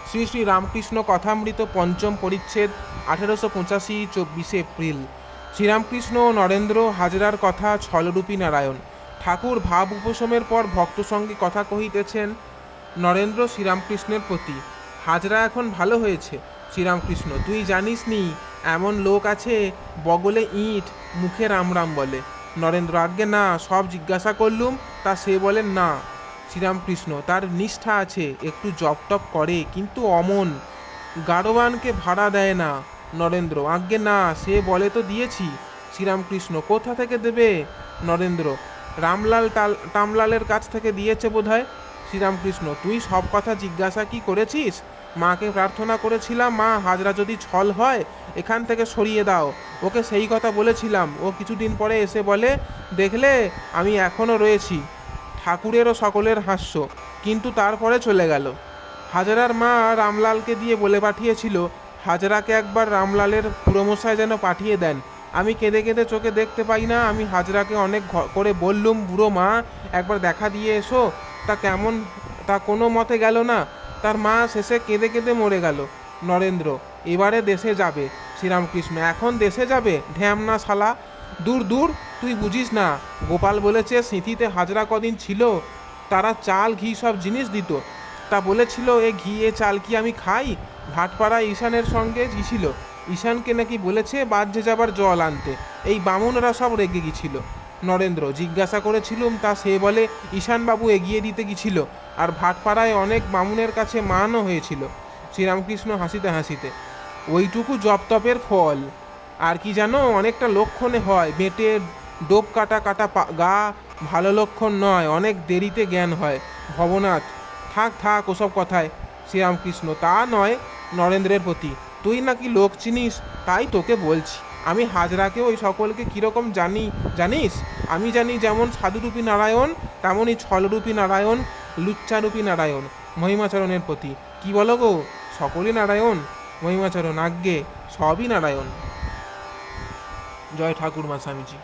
শ্রী শ্রী রামকৃষ্ণ কথামৃত পঞ্চম পরিচ্ছেদ 1885 24 এপ্রিল। শ্রীরামকৃষ্ণ ও নরেন্দ্র হাজরার কথা ছলরূপী নারায়ণ। ঠাকুর ভাব উপশমের পর ভক্ত সঙ্গে কথা কহিতেছেন নরেন্দ্র শ্রীরামকৃষ্ণের প্রতি। হাজরা এখন ভালো হয়েছে। শ্রীরামকৃষ্ণ: তুই জানিস নি এমন লোক আছে বগলে ইঁট মুখে রাম রাম বলে। নরেন্দ্র: আজ্ঞে না, সব জিজ্ঞাসা করলুম, তা সে বলেন না। শ্রীরামকৃষ্ণ: তার নিষ্ঠা আছে, একটু জপ টপ করে, কিন্তু অমন, গাড়োয়ানকে ভাড়া দেয় না। নরেন্দ্র: আজ্ঞে না, সে বলে তো দিয়েছি। শ্রীরামকৃষ্ণ: কোথা থেকে দেবে? নরেন্দ্র: রামলাল টামলালের কাছ থেকে দিয়েছে বোধহয়। শ্রীরামকৃষ্ণ: তুই সব কথা জিজ্ঞাসা কি করেছিস? মাকে প্রার্থনা করেছিলাম, মা, হাজরা যদি ছল হয় এখান থেকে সরিয়ে দাও। ওকে সেই কথা বলেছিলাম। ও কিছুদিন পরে এসে বলে, দেখলে আমি এখনও রয়েছি। ঠাকুরেরও সকলের হাস্য, কিন্তু তারপরে চলে গেল। হাজরার মা রামলালকে দিয়ে বলে পাঠিয়েছিল হাজরাকে একবার রামলালের খুড়োমশাই যেন পাঠিয়ে দেন। আমি কেঁদে কেঁদে চোখে দেখতে পাই না। আমি হাজরাকে অনেক করে বললুম, বুড়ো মা, একবার দেখা দিয়ে এসো। তা কোনো মতে গেল না। তার মা শেষে কেঁদে কেঁদে মরে গেল। নরেন্দ্র: এবারে দেশে যাবে। শ্রীরামকৃষ্ণ: এখন দেশে যাবে? ঢ্যামনা শালা, দূর দূর, তুই বুঝিস না। গোপাল বলেছে সিঁথিতে হাজরা কদিন ছিল, তারা চাল ঘি সব জিনিস দিত। তা বলেছিল, এ ঘি এ চাল কি আমি খাই? ভাটপাড়া ঈশানের সঙ্গে ছিল। ঈশানকে নাকি বলেছে বাহ্যে যাবার জল আনতে। এই বামুনরা সব রেগে গিয়েছিল। নরেন্দ্র: জিজ্ঞাসা করেছিলুম, তা সে বলে ঈশানবাবু এগিয়ে দিতে গিয়েছিল, আর ভাটপাড়ায় অনেক বামুনের কাছে মানও হয়েছিল। শ্রীরামকৃষ্ণ হাসিতে হাসিতে: ওইটুকু জপতপের ফল। আর কি জানো, অনেকটা লক্ষণে হয়। বেঁটে ডোব কাটা কাটা গা ভালো লক্ষণ নয়, অনেক দেরিতে জ্ঞান হয়। ভবনাথ: থাক থাক ওসব কথায়। শ্রীরামকৃষ্ণ: তা নয়, নরেন্দ্রের প্রতি। তুই নাকি লোক চিনিস, তাই তোকে বলছি। আমি হাজরাকে ওই সকলকে কীরকম জানি জানিস? আমি জানি যেমন সাধুরূপী নারায়ণ, তেমনই ছলরূপী নারায়ণ, লুচ্চারূপী নারায়ণ। মহিমাচরণের প্রতি: কি বলো গো, সকলই নারায়ণ? মহিমাচরণ: আজ্ঞে, সবই নারায়ণ। জয় ঠাকুরমা স্বামীজি।